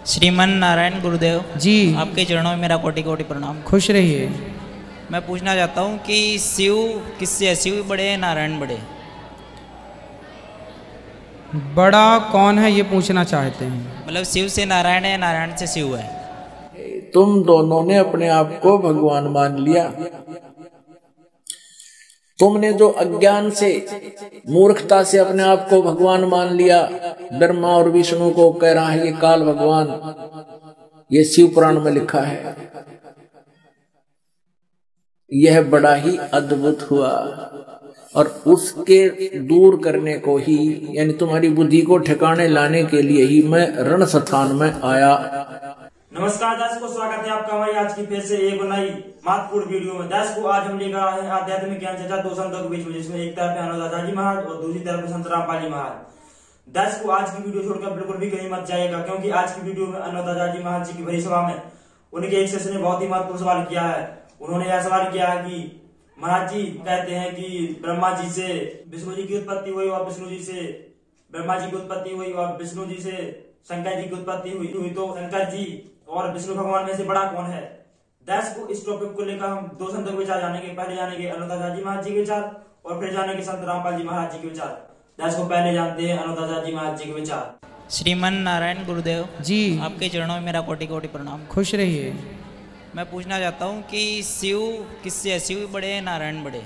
श्रीमन नारायण गुरुदेव जी, आपके चरणों में मेरा कोटि कोटि प्रणाम। खुश रहिए। मैं पूछना चाहता हूँ कि शिव किससे है, शिव बड़े हैं नारायण बड़े? बड़ा कौन है ये पूछना चाहते हैं? मतलब शिव से नारायण है, नारायण से शिव है। तुम दोनों ने अपने आप को भगवान मान लिया। तुमने जो अज्ञान से, मूर्खता से अपने आप को भगवान मान लिया, ब्रह्मा और विष्णु को कह रहा है ये काल भगवान, ये शिव पुराण में लिखा है। यह बड़ा ही अद्भुत हुआ और उसके दूर करने को ही, यानी तुम्हारी बुद्धि को ठिकाने लाने के लिए ही मैं रण स्थान में आया। नमस्कार दर्शकों, स्वागत है आपका हमारी आज की फिर से एक नई महत्वपूर्ण वीडियो में। दर्शकों, आज हम लेकर आए हैं आध्यात्मिक ज्ञान चर्चा दो संतों के बीच में, जिसमें एक तरफ है अनुदादा जी महाराज और दूसरी तरफ संत रामपाल जी महाराज। दर्शकों, आज की वीडियो छोड़कर बिल्कुल भी कहीं मत जाइएगा, क्योंकि आज की वीडियो में अनुदादा जी महाराज जी की भरी सभा में उनके एक शिष्य ने बहुत ही महत्वपूर्ण सवाल किया है। उन्होंने यह सवाल किया है कि महाराज जी कहते हैं कि ब्रह्मा जी से विष्णु जी की उत्पत्ति हुई और विष्णु जी से ब्रह्मा जी की उत्पत्ति हुई और विष्णु जी से शंकर जी की उत्पत्ति हुई, तो शंकर जी और विष्णु भगवान में से बड़ा कौन है? दर्शकों, इस टॉपिक को लेकर हम दो संतों के विचार जानेंगे। पहले जानेंगे अनुदादा जी महाराज जी के विचार और फिर जानेंगे संत रामपाल जी महाराज जी के विचार। दर्शकों, पहले जानते हैं अनुदादा जी महाराज जी के विचार। श्रीमन नारायण गुरुदेव जी, आपके चरणों में मेरा कोटि कोटि प्रणाम। खुश रहिए। मैं पूछना चाहता हूँ कि शिव किससे है, शिव बड़े हैं नारायण बड़े?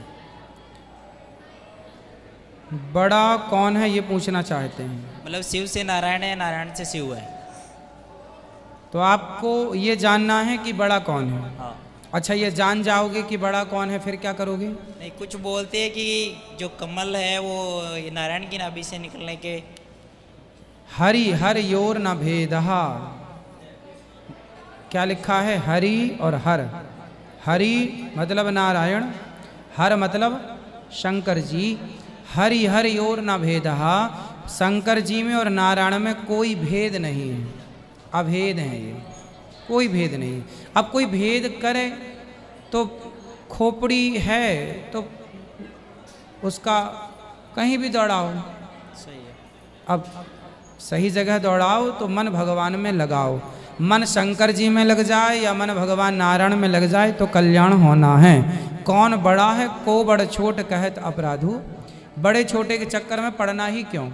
बड़ा कौन है ये पूछना चाहते हैं? मतलब शिव से नारायण है, नारायण से शिव है। तो आपको ये जानना है कि बड़ा कौन है। हाँ। अच्छा, ये जान जाओगे कि बड़ा कौन है, फिर क्या करोगे? नहीं, कुछ बोलते हैं कि जो कमल है वो ये नारायण की नाभि से निकलने के। हरि हर योर न भेदहा, क्या लिखा है? हरि और हर। हरि मतलब नारायण, हर मतलब शंकर जी। हरि हर योर न भेदहा, शंकर जी में और नारायण में कोई भेद नहीं है, अभेद है ये, कोई भेद नहीं। अब कोई भेद करे तो खोपड़ी है तो उसका कहीं भी दौड़ाओ। सही है। अब सही जगह दौड़ाओ तो मन भगवान में लगाओ। मन शंकर जी में लग जाए या मन भगवान नारायण में लग जाए तो कल्याण होना है। कौन बड़ा है को बड़ छोट कहत अपराधु, बड़े छोटे के चक्कर में पड़ना ही क्यों।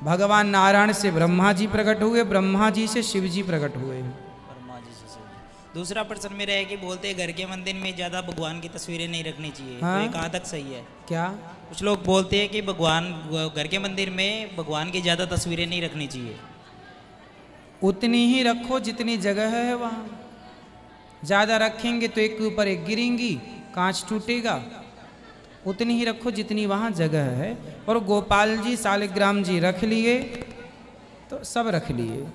भगवान नारायण से ब्रह्मा जी प्रकट हुए, ब्रह्मा जी से शिव जी प्रकट हुए। ब्रह्मा जी से शिव जी। दूसरा प्रश्न मेरा है कि बोलते हैं घर के मंदिर में ज्यादा भगवान की तस्वीरें नहीं रखनी चाहिए। हाँ? तो ये कहाँ तक सही है? क्या? कुछ लोग बोलते हैं कि भगवान घर के मंदिर में भगवान की ज्यादा तस्वीरें नहीं रखनी चाहिए। उतनी ही रखो जितनी जगह है वहाँ। ज़्यादा रखेंगे तो एक के ऊपर एक गिरेंगी, कांच टूटेगा। उतनी ही रखो जितनी वहाँ जगह है। और गोपाल जी सालिग्राम जी रख लिए तो सब रख लिए,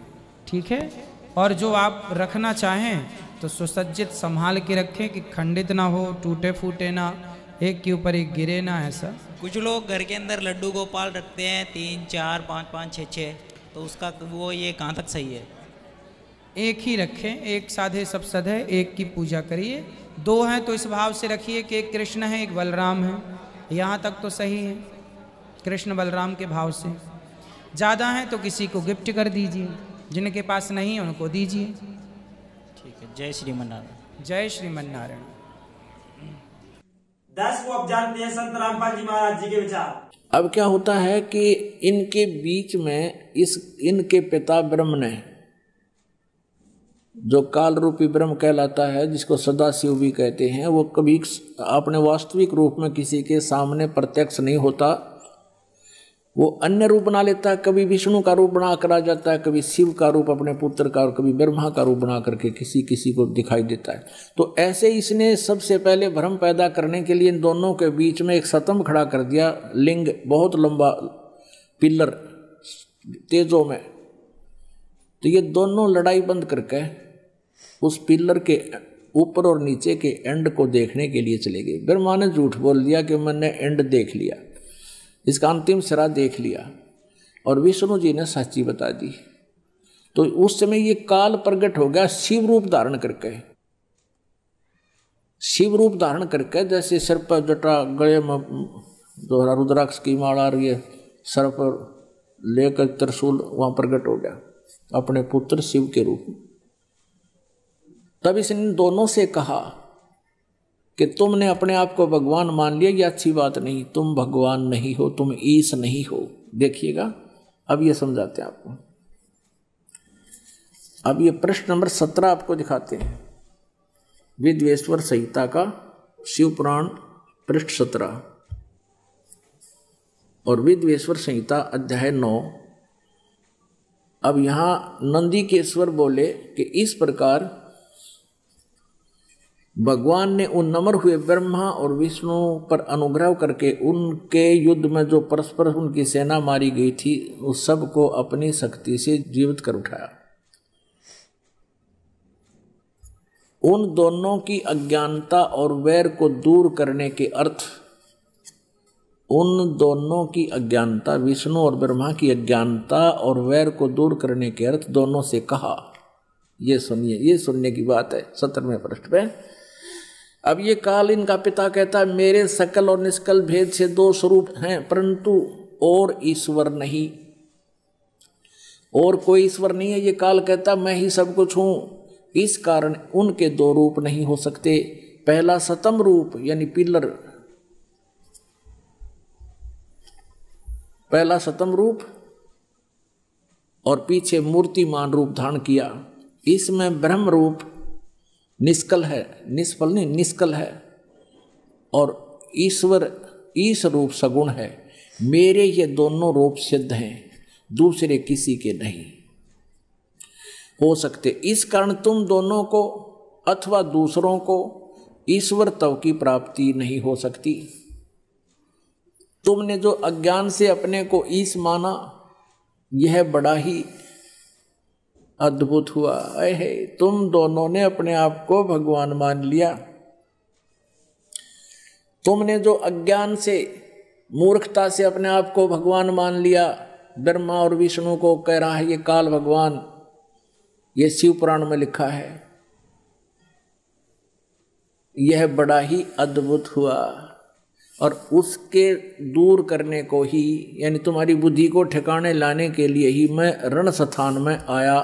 ठीक है। और जो आप रखना चाहें तो सुसज्जित संभाल के रखें कि खंडित ना हो, टूटे फूटे ना, एक के ऊपर एक गिरे ना, ऐसा। कुछ लोग घर के अंदर लड्डू गोपाल रखते हैं 3 4 5 5 6 6, तो उसका वो ये कहाँ तक सही है? एक ही रखें, एक साधे सब सधे, एक की पूजा करिए। दो हैं तो इस भाव से रखिए कि एक कृष्ण है एक बलराम है, यहाँ तक तो सही है, कृष्ण बलराम के भाव से। ज़्यादा हैं तो किसी को गिफ्ट कर दीजिए, जिनके पास नहीं है उनको दीजिए। ठीक है। जय श्रीमन नारायण। जय श्रीमन नारायण। दर्शकों, अब जानते हैं संत रामपाल जी महाराज जी के विचार। अब क्या होता है कि इनके बीच में इनके पिता ब्रह्म ने, जो काल रूपी ब्रह्म कहलाता है, जिसको सदाशिव भी कहते हैं, वो कभी अपने वास्तविक रूप में किसी के सामने प्रत्यक्ष नहीं होता। वो अन्य रूप बना लेता है, कभी विष्णु का रूप बना कर आ जाता है, कभी शिव का रूप अपने पुत्र का, और कभी ब्रह्मा का रूप बना करके किसी किसी को दिखाई देता है। तो ऐसे इसने सबसे पहले भ्रम पैदा करने के लिए इन दोनों के बीच में एक स्तंभ खड़ा कर दिया, लिंग, बहुत लंबा पिलर तेजों में। तो ये दोनों लड़ाई बंद करके उस पिलर के ऊपर और नीचे के एंड को देखने के लिए चले गए। ब्रह्मा ने झूठ बोल दिया कि मैंने एंड देख लिया, इसका अंतिम सिरा देख लिया, और विष्णु जी ने सच्ची बता दी। तो उस समय ये काल प्रकट हो गया शिव रूप धारण करके। शिव रूप धारण करके, जैसे सिर पर जटा, गले में दोहरा रुद्राक्ष की माला और ये सर पर लेकर त्रिशूल वहां प्रकट हो गया। अपने पुत्र शिव के रूप में। तब इसने दोनों से कहा कि तुमने अपने आप को भगवान मान लिया, ये अच्छी बात नहीं, तुम भगवान नहीं हो, तुम ईश नहीं हो। देखिएगा अब ये समझाते हैं आपको। अब ये प्रश्न नंबर 17 आपको दिखाते हैं, विद्वेश्वर संहिता का शिव पुराण पृष्ठ 17 और विद्वेश्वर संहिता अध्याय 9। अब यहां नंदिकेश्वर बोले कि इस प्रकार भगवान ने उन नम्र हुए ब्रह्मा और विष्णु पर अनुग्रह करके उनके युद्ध में जो परस्पर उनकी सेना मारी गई थी उस सब को अपनी शक्ति से जीवित कर उठाया। उन दोनों की अज्ञानता और वैर को दूर करने के अर्थ, उन दोनों की अज्ञानता, विष्णु और ब्रह्मा की अज्ञानता और वैर को दूर करने के अर्थ दोनों से कहा। ये सुनिए, ये सुनने की बात है 17वें पृष्ठ पे। अब ये काल इनका पिता कहता है मेरे सकल और निष्कल भेद से दो स्वरूप हैं, परंतु और ईश्वर नहीं, और कोई ईश्वर नहीं है। ये काल कहता मैं ही सब कुछ हूं, इस कारण उनके दो रूप नहीं हो सकते। पहला सतम रूप यानी पिलर, पहला सतम रूप और पीछे मूर्तिमान रूप धारण किया। इसमें ब्रह्म रूप निष्कल है, निष्फल नहीं निष्कल है, और ईश्वर ईश रूप सगुण है। मेरे ये दोनों रूप सिद्ध हैं, दूसरे किसी के नहीं हो सकते। इस कारण तुम दोनों को अथवा दूसरों को ईश्वर तव की प्राप्ति नहीं हो सकती। तुमने जो अज्ञान से अपने को ईश माना, यह बड़ा ही अद्भुत हुआ है। तुम दोनों ने अपने आप को भगवान मान लिया। तुमने जो अज्ञान से, मूर्खता से अपने आप को भगवान मान लिया, ब्रह्मा और विष्णु को कह रहा है ये काल भगवान, ये शिव पुराण में लिखा है, यह बड़ा ही अद्भुत हुआ। और उसके दूर करने को ही, यानी तुम्हारी बुद्धि को ठिकाने लाने के लिए ही मैं रण स्थान में आया।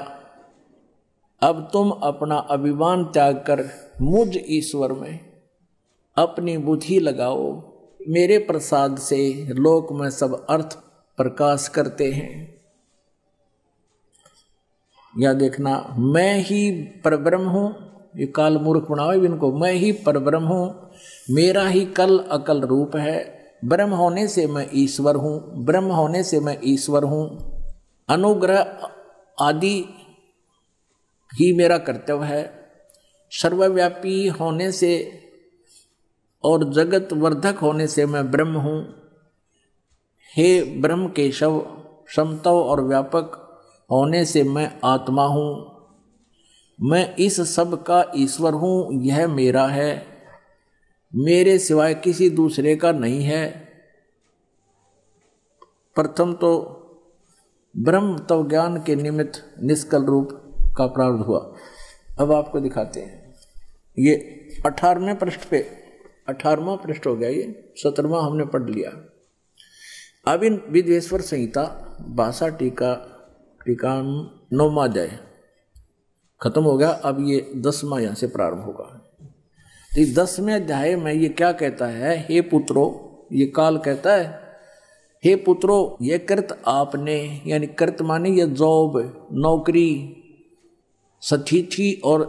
अब तुम अपना अभिमान त्याग कर मुझ ईश्वर में अपनी बुद्धि लगाओ। मेरे प्रसाद से लोक में सब अर्थ प्रकाश करते हैं। या देखना, मैं ही परब्रह्म हूँ, ये काल मूर्ख बनाओ इनको, मैं ही परब्रह्म हूँ, मेरा ही कल अकल रूप है। ब्रह्म होने से मैं ईश्वर हूँ, ब्रह्म होने से मैं ईश्वर हूँ। अनुग्रह आदि ही मेरा कर्तव्य है। सर्वव्यापी होने से और जगत वर्धक होने से मैं ब्रह्म हूँ। हे ब्रह्म केशव, समतव और व्यापक होने से मैं आत्मा हूँ। मैं इस सब का ईश्वर हूँ, यह मेरा है, मेरे सिवाय किसी दूसरे का नहीं है। प्रथम तो ब्रह्म तव ज्ञान के निमित्त निष्कल रूप का प्रारंभ हुआ। अब आपको दिखाते हैं, ये 18वें पृष्ठ पे, 18वां पृष्ठ हो गया, ये 17वां हमने पढ़ लिया। अब इन विद्वेश्वर संहिता भाषा टीका 9वां अध्याय खत्म हो गया। अब ये 10वां यहाँ से प्रारंभ होगा। इस 10वें अध्याय में ये क्या कहता है, हे पुत्रो, ये काल कहता है, हे पुत्रो, ये कृत आपने, यानी कृत माने ये जॉब, नौकरी, सठिठी और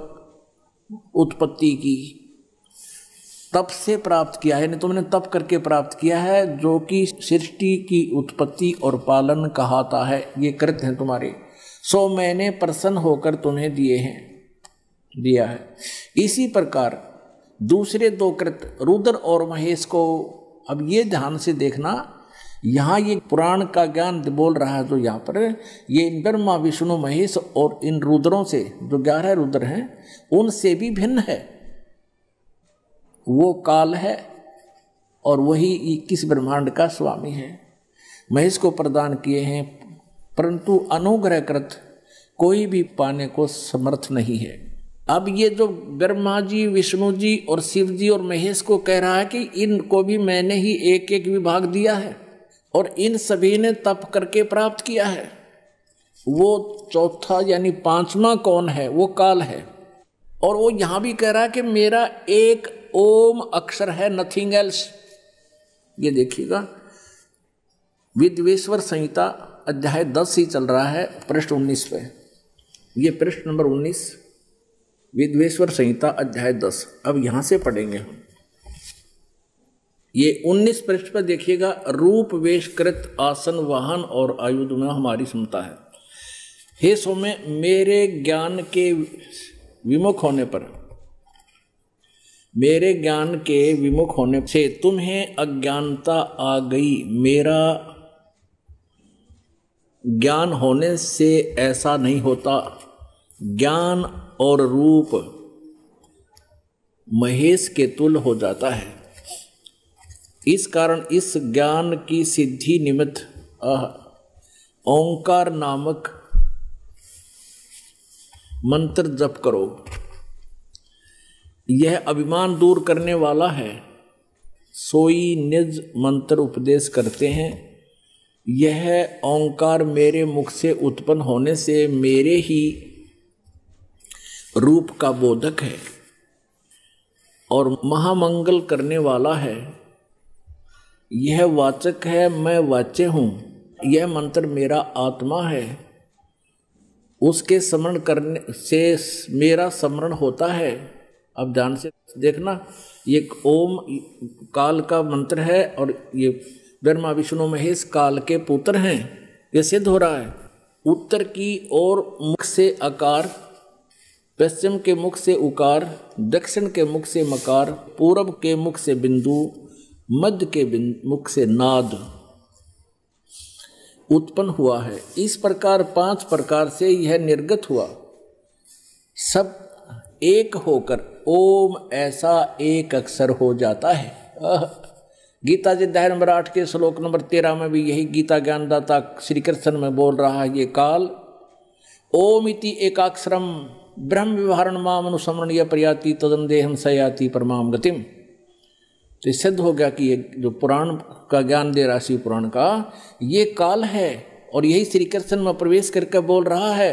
उत्पत्ति की तप से प्राप्त किया है। यानी तुमने तप करके प्राप्त किया है, जो कि सृष्टि की उत्पत्ति और पालन कहाता है। ये कृत हैं तुम्हारे, सो मैंने प्रसन्न होकर तुम्हें दिया है। इसी प्रकार दूसरे दो कृत रुद्र और महेश को, अब ये ध्यान से देखना, यहाँ ये पुराण का ज्ञान बोल रहा है। जो यहाँ पर ये ब्रह्मा विष्णु महेश और इन रुद्रों से, जो 11 रुद्र हैं, उनसे भी भिन्न है। वो काल है और वही 21 ब्रह्मांड का स्वामी है। महेश को प्रदान किए हैं, परंतु अनुग्रहकृत कोई भी पाने को समर्थ नहीं है। अब ये जो ब्रह्मा जी, विष्णु जी और शिव जी और महेश को कह रहा है कि इनको भी मैंने ही एक एक विभाग दिया है और इन सभी ने तप करके प्राप्त किया है। वो चौथा यानी पांचवा कौन है? वो काल है। और वो यहां भी कह रहा है कि मेरा एक ओम अक्षर है, नथिंग एल्स। ये देखिएगा विद्वेश्वर संहिता अध्याय 10 ही चल रहा है, पृष्ठ 19 पे। ये पृष्ठ नंबर 19 विद्वेश्वर संहिता अध्याय 10। अब यहां से पढ़ेंगे हम। ये 19 पृष्ठ पर देखिएगा, रूप वेशकृत आसन वाहन और आयुध में हमारी क्षमता है। हे सौम्य, मेरे ज्ञान के विमुख होने पर, मेरे ज्ञान के विमुख होने से तुम्हें अज्ञानता आ गई। मेरा ज्ञान होने से ऐसा नहीं होता। ज्ञान और रूप महेश के तुल्य हो जाता है। इस कारण इस ज्ञान की सिद्धि निमित्त ओंकार नामक मंत्र जप करो। यह अभिमान दूर करने वाला है। सोई निज मंत्र उपदेश करते हैं। यह ओंकार मेरे मुख से उत्पन्न होने से मेरे ही रूप का बोधक है और महामंगल करने वाला है। यह वाचक है, मैं वाच्य हूँ। यह मंत्र मेरा आत्मा है। उसके स्मरण करने से मेरा स्मरण होता है। अब ध्यान से देखना, ये ओम काल का मंत्र है और ये ब्रह्मा विष्णु महेश काल के पुत्र हैं। ये सिद्ध हो रहा है। उत्तर की ओर मुख से अकार, पश्चिम के मुख से उकार, दक्षिण के मुख से मकार, पूर्व के मुख से बिंदु, मध्य के मुख से नाद उत्पन्न हुआ है। इस प्रकार 5 प्रकार से यह निर्गत हुआ। सब एक होकर ओम ऐसा एक अक्षर हो जाता है। गीता जी अध्याय नंबर 8 के श्लोक नंबर 13 में भी यही गीता ज्ञानदाता श्री कृष्ण में बोल रहा है। ये काल ओम इति एकाक्षरम ब्रह्म व्यवहारण माम अनुसमरणीय प्रयाति तदन देहम सयाति परमाम गतिम। तो सिद्ध हो गया कि ये जो पुराण का ज्ञान दे रहा शिव पुराण का, ये काल है और यही श्री कृष्ण में प्रवेश करके बोल रहा है।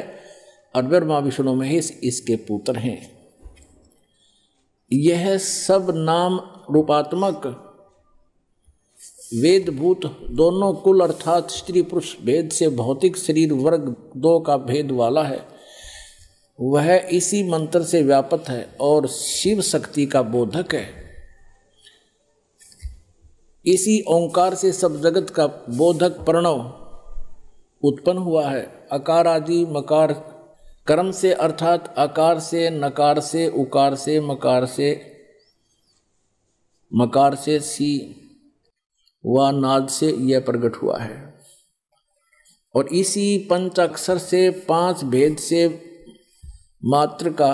और ब्रह्मा विष्णु महेश इसके पुत्र हैं। यह सब नाम रूपात्मक वेदभूत दोनों कुल अर्थात स्त्री पुरुष भेद से भौतिक शरीर वर्ग 2 का भेद वाला है। वह इसी मंत्र से व्यापक है और शिव शक्ति का बोधक है। इसी ओंकार से सब जगत का बोधक प्रणव उत्पन्न हुआ है। अकार आदि मकार कर्म से अर्थात आकार से, नकार से, उकार से, मकार से सी व नाद से यह प्रकट हुआ है। और इसी पंचाक्षर से 5 भेद से मात्र का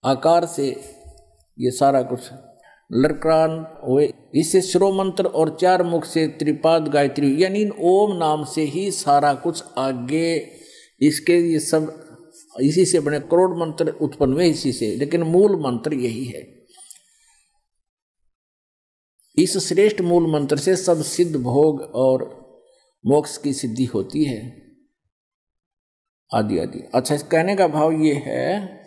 आकार से ये सारा कुछ लड़कान हुए। इससे श्रो मंत्र और 4 मुख से त्रिपाद गायत्री यानी ओम नाम से ही सारा कुछ आगे इसके ये सब इसी से बने करोड़ मंत्र उत्पन्न हुए इसी से, लेकिन मूल मंत्र यही है। इस श्रेष्ठ मूल मंत्र से सब सिद्ध भोग और मोक्ष की सिद्धि होती है आदि आदि। अच्छा, इस कहने का भाव ये है,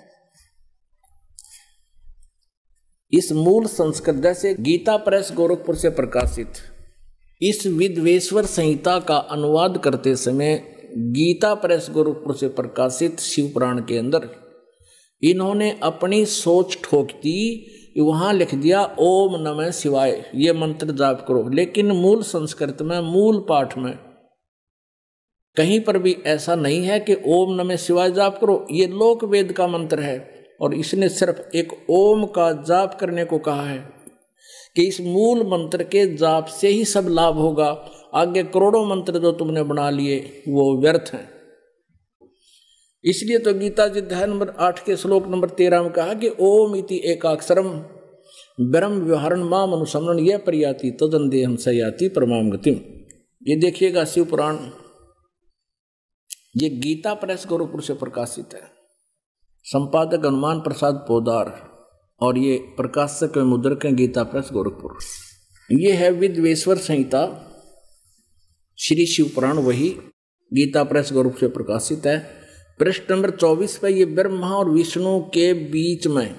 इस मूल संस्कृत जैसे गीता प्रेस गोरखपुर से प्रकाशित इस विद्वेश्वर संहिता का अनुवाद करते समय गीता प्रेस गोरखपुर से प्रकाशित शिव पुराण के अंदर इन्होंने अपनी सोच ठोक दी। वहां लिख दिया ओम नमः शिवाय, ये मंत्र जाप करो। लेकिन मूल संस्कृत में मूल पाठ में कहीं पर भी ऐसा नहीं है कि ओम नमः शिवाय जाप करो। ये लोक वेद का मंत्र है और इसने सिर्फ एक ओम का जाप करने को कहा है कि इस मूल मंत्र के जाप से ही सब लाभ होगा। आगे करोड़ों मंत्र जो तुमने बना लिए वो व्यर्थ हैं। इसलिए तो गीता जी अध्याय नंबर 8 के श्लोक नंबर 13 में कहा कि ओम इति एकाक्षरम ब्रह्म व्यवहारण माम अनुसमरण यह प्रयाति तदन देहम सयाति परमाम गतिम। ये देखिएगा शिव पुराण, ये गीता प्रेस गोरखपुर से प्रकाशित है। संपादक हनुमान प्रसाद पोदार और ये प्रकाशक मुद्रक हैं गीता प्रेस गोरखपुर। ये है विद्वेश्वर संहिता श्री शिव पुराण, वही गीता प्रेस के रूप से प्रकाशित है। पृष्ठ नंबर 24 पे ये ब्रह्मा और विष्णु के बीच में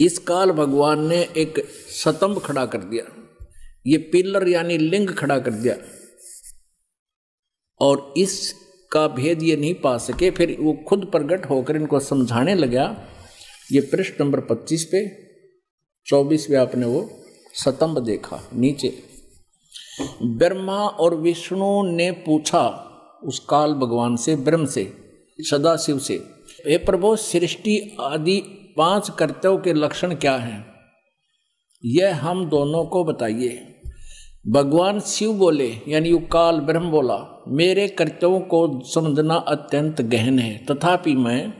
इस काल भगवान ने एक स्तंभ खड़ा कर दिया, ये पिलर यानी लिंग खड़ा कर दिया, और इसका भेद ये नहीं पा सके। फिर वो खुद प्रकट होकर इनको समझाने लगा। ये पृष्ठ नंबर 25 पे 24 पे आपने वो स्तंभ देखा। नीचे ब्रह्मा और विष्णु ने पूछा उस काल भगवान से, ब्रह्म से, सदाशिव से, हे प्रभु सृष्टि आदि 5 कर्तव्यों के लक्षण क्या हैं, यह हम दोनों को बताइए। भगवान शिव बोले, यानी काल ब्रह्म बोला, मेरे कर्तव्यों को समझना अत्यंत गहन है, तथापि मैं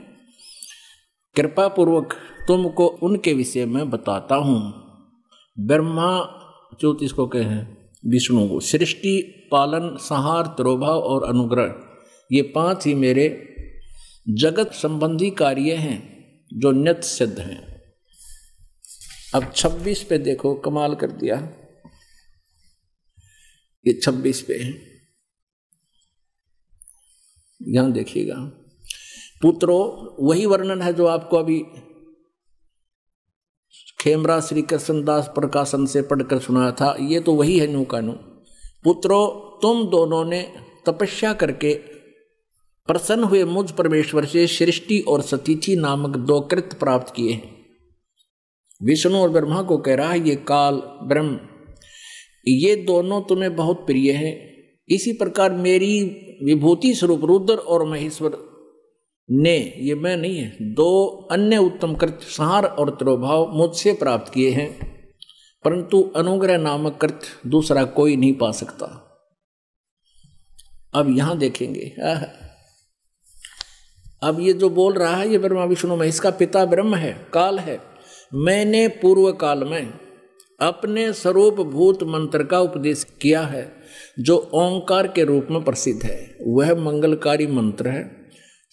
कृपा पूर्वक तुमको उनके विषय में बताता हूँ। ब्रह्मा ज्योतिष को कहे विष्णु को, सृष्टि, पालन, संहार, तिरोभाव और अनुग्रह, ये 5 ही मेरे जगत संबंधी कार्य हैं जो नित्य सिद्ध हैं। अब 26 पे देखो, कमाल कर दिया। ये 26 पे है, यहां देखिएगा। पुत्रो, वही वर्णन है जो आपको अभी खेमरा श्री कृष्णदास प्रकाशन से पढ़कर सुनाया था। ये तो वही है न्यू कानू। पुत्रो, तुम दोनों ने तपस्या करके प्रसन्न हुए मुझ परमेश्वर से सृष्टि और सतीथि नामक 2 कृत्य प्राप्त किए हैं। विष्णु और ब्रह्मा को कह रहा है, ये काल ब्रह्म, ये दोनों तुम्हें बहुत प्रिय हैं। इसी प्रकार मेरी विभूति स्वरूप रुद्र और महेश्वर ने, ये मैं नहीं है, 2 अन्य उत्तम कृत्य संहार और तिरोभाव मुझसे प्राप्त किए हैं, परंतु अनुग्रह नामक कृत्य दूसरा कोई नहीं पा सकता। अब यहां देखेंगे, अब ये जो बोल रहा है ये ब्रह्मा विष्णु में, इसका पिता ब्रह्म है, काल है। मैंने पूर्व काल में अपने स्वरूप भूत मंत्र का उपदेश किया है जो ओंकार के रूप में प्रसिद्ध है। वह मंगलकारी मंत्र है।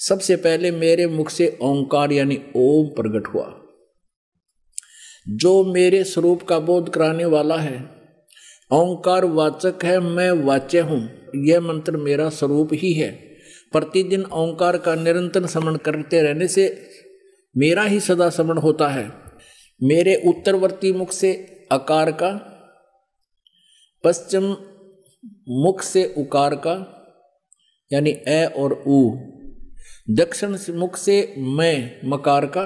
सबसे पहले मेरे मुख से ओंकार यानी ओम प्रकट हुआ, जो मेरे स्वरूप का बोध कराने वाला है। ओंकार वाचक है, मैं वाच्य हूँ। यह मंत्र मेरा स्वरूप ही है। प्रतिदिन ओंकार का निरंतर स्मरण करते रहने से मेरा ही सदा स्मरण होता है। मेरे उत्तरवर्ती मुख से अकार का, पश्चिम मुख से उकार का यानी ए और ऊ, दक्षिण मुख से मैं मकार का,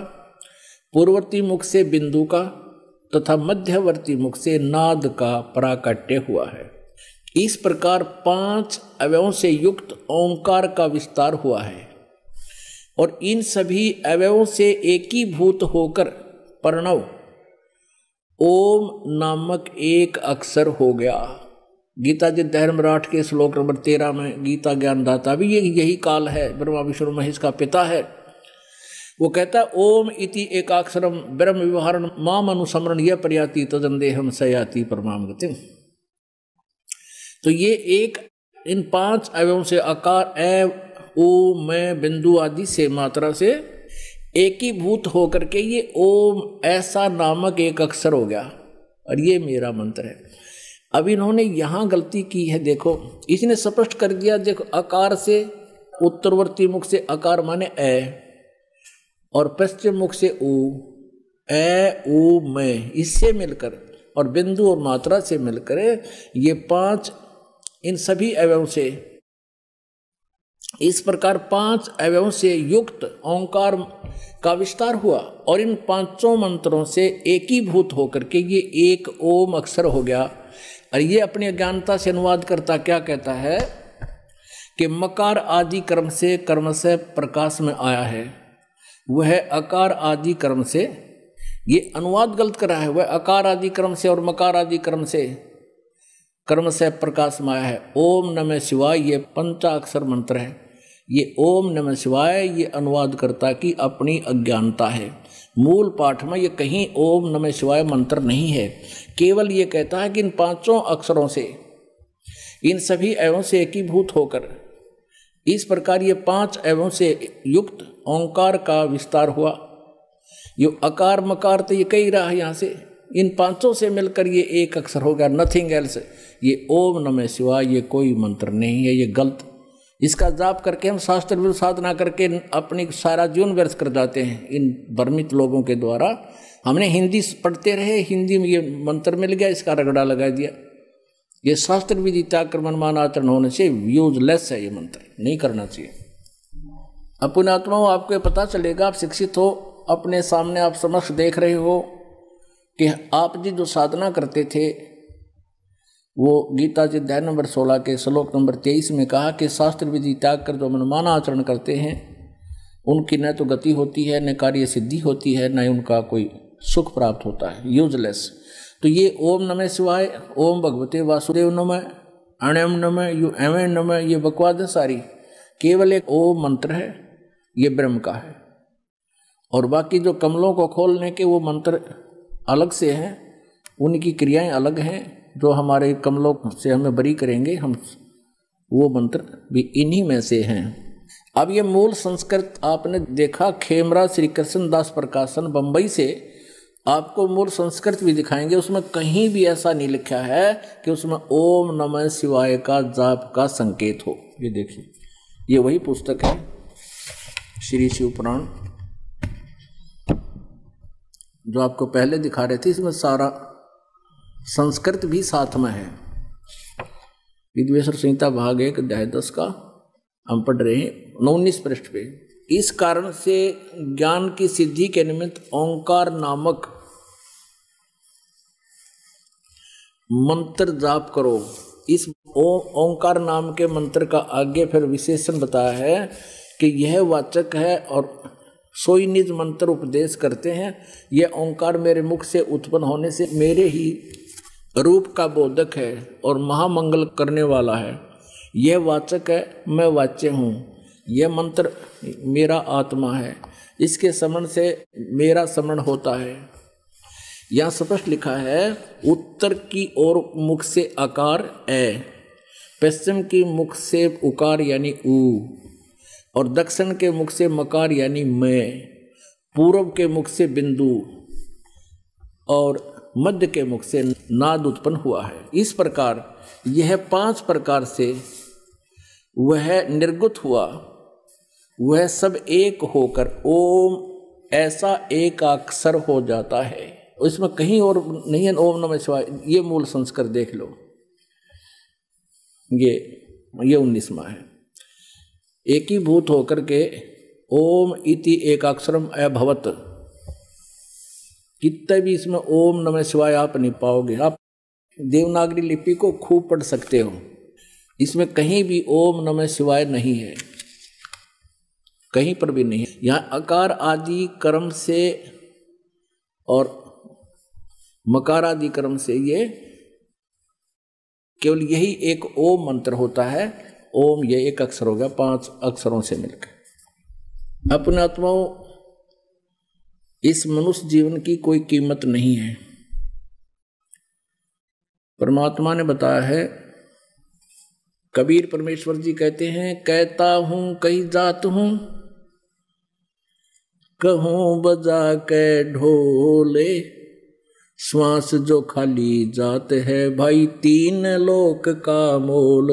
पूर्ववर्ती मुख से बिंदु का तथा मध्यवर्ती मुख से नाद का प्राकट्य हुआ है। इस प्रकार 5 अवयवों से युक्त ओंकार का विस्तार हुआ है और इन सभी अवयवों से एकीभूत होकर प्रणव ओम नामक एक अक्षर हो गया। गीता जी धर्मराठ के श्लोक नंबर 13 में गीता ज्ञानदाता भी यही काल है, ब्रह्मा विष्णु महेश का पिता है। वो कहता है ओम इति एकाक्षरम ब्रह्म विवहारण माम अनुसमरण यह प्रयाति तदंदेहम सयाति परमाम गतिम। तो ये एक इन 5 अवयवों से आकार ए ओ मैं बिंदु आदि से मात्रा से एकीभूत होकर के ये ओम ऐसा नामक एक अक्षर हो गया और ये मेरा मंत्र है। अब इन्होंने यहाँ गलती की है, देखो इसने स्पष्ट कर दिया। देखो आकार से उत्तरवर्ती मुख से आकार माने ए और पश्चिम मुख से ऊ, ए ऊ मैं, इससे मिलकर और बिंदु और मात्रा से मिलकर ये 5 इन सभी अवयवों से, इस प्रकार 5 अवयवों से युक्त ओंकार का विस्तार हुआ और इन 5 मंत्रों से एकीभूत होकर के ये एक ओम अक्षर हो गया। और ये अपनी अज्ञानता से अनुवाद करता क्या कहता है कि मकार आदि कर्म से प्रकाश में आया है, वह अकार आदि कर्म से, ये अनुवाद गलत कर रहा है, वह अकार आदि कर्म से और मकार आदि कर्म से प्रकाश में आया है। ओम नमः शिवाय ये पंचाक्षर मंत्र है। ये ओम नमः शिवाय ये अनुवादकर्ता की अपनी अज्ञानता है। मूल पाठ में ये कहीं ओम नमः शिवाय मंत्र नहीं है, केवल ये कहता है कि इन 5 अक्षरों से, इन सभी अवयवों से एकीभूत होकर इस प्रकार ये 5 अवयवों से युक्त ओंकार का विस्तार हुआ। ये अकार मकार तो ये कही रहा है यहाँ से, इन पांचों से मिलकर ये एक अक्षर हो गया, नथिंग एल्स। ये ओम नमः शिवाय ये कोई मंत्र नहीं है, ये गलत। इसका जाप करके हम शास्त्र विरुद्ध साधना करके अपनी सारा जीवन व्यर्थ कर जाते हैं इन भ्रमित लोगों के द्वारा। हमने हिंदी पढ़ते रहे, हिंदी में ये मंत्र मिल गया, इसका रगड़ा लगा दिया। ये शास्त्र विधि त्याग कर मनमाना आचरण होने से यूजलेस है, ये मंत्र नहीं करना चाहिए। अपने आत्माओं आपको पता चलेगा, आप शिक्षित हो, अपने सामने आप समक्ष देख रहे हो कि आप जी जो साधना करते थे वो गीता जी अध्याय नंबर 16 के श्लोक नंबर 23 में कहा कि शास्त्र विधि त्याग कर जो मनमाना आचरण करते हैं उनकी न तो गति होती है, न कार्य सिद्धि होती है, न उनका कोई सुख प्राप्त होता है, यूजलेस। तो ये ओम नमः शिवाय, ओम भगवते वासुदेव नमः, अण्यम नमः, यू एवं नमः, ये बकवाद है सारी। केवल एक ओम मंत्र है, ये ब्रह्म का है। और बाकी जो कमलों को खोलने के वो मंत्र अलग से हैं, उनकी क्रियाएं अलग हैं, जो हमारे कमलों से हमें बरी करेंगे, हम वो मंत्र भी इन्हीं में से हैं। अब ये मूल संस्कृत आपने देखा, खेमरा श्री कृष्ण दास प्रकाशन बंबई से आपको मूल संस्कृत भी दिखाएंगे, उसमें कहीं भी ऐसा नहीं लिखा है कि उसमें ओम नमः शिवाय का जाप का संकेत हो। ये देखिए, ये वही पुस्तक है श्री शिव पुराण जो आपको पहले दिखा रहे थे, इसमें सारा संस्कृत भी साथ में है। विद्वेश्वर संहिता भाग 1 अध्याय 10 का हम पढ़ रहे हैं 19 पृष्ठ पे। इस कारण से ज्ञान की सिद्धि के निमित्त ओंकार नामक मंत्र जाप करो। इस ओंकार नाम के मंत्र का आगे फिर विशेषण बताया है कि यह वाचक है और सोई निज मंत्र उपदेश करते हैं। यह ओंकार मेरे मुख से उत्पन्न होने से मेरे ही रूप का बोधक है और महामंगल करने वाला है। यह वाचक है, मैं वाच्य हूँ। यह मंत्र मेरा आत्मा है, इसके स्मरण से मेरा स्मरण होता है। यहाँ स्पष्ट लिखा है, उत्तर की ओर मुख से आकार ए, पश्चिम की मुख से उकार यानी ऊ, और दक्षिण के मुख से मकार यानी मैं, पूर्व के मुख से बिंदु और मध्य के मुख से नाद उत्पन्न हुआ है। इस प्रकार यह 5 प्रकार से वह निर्गुत हुआ, वह सब एक होकर ओम ऐसा एक अक्षर हो जाता है। इसमें कहीं और नहीं है ओम नमः शिवाय। ये मूल संस्कार देख लो, ये 19वां है। एकीभूत होकर के ओम इति एकाक्षरम अभवत, कितने भी इसमें ओम नमः शिवाय आप नहीं पाओगे। आप देवनागरी लिपि को खूब पढ़ सकते हो, इसमें कहीं भी ओम नमः शिवाय नहीं है, कहीं पर भी नहीं है। यहाँ अकार आदि कर्म से और मकार आदि कर्म से ये केवल यही एक ओम मंत्र होता है। ओम ये एक अक्षर हो गया 5 अक्षरों से मिलकर। अपने आत्माओं, इस मनुष्य जीवन की कोई कीमत नहीं है। परमात्मा ने बताया है, कबीर परमेश्वर जी कहते हैं, कहता हूं कहीं जात हूं, कहूं बजा के ढोले, श्वास जो खाली जात है भाई 3 लोक का मोल।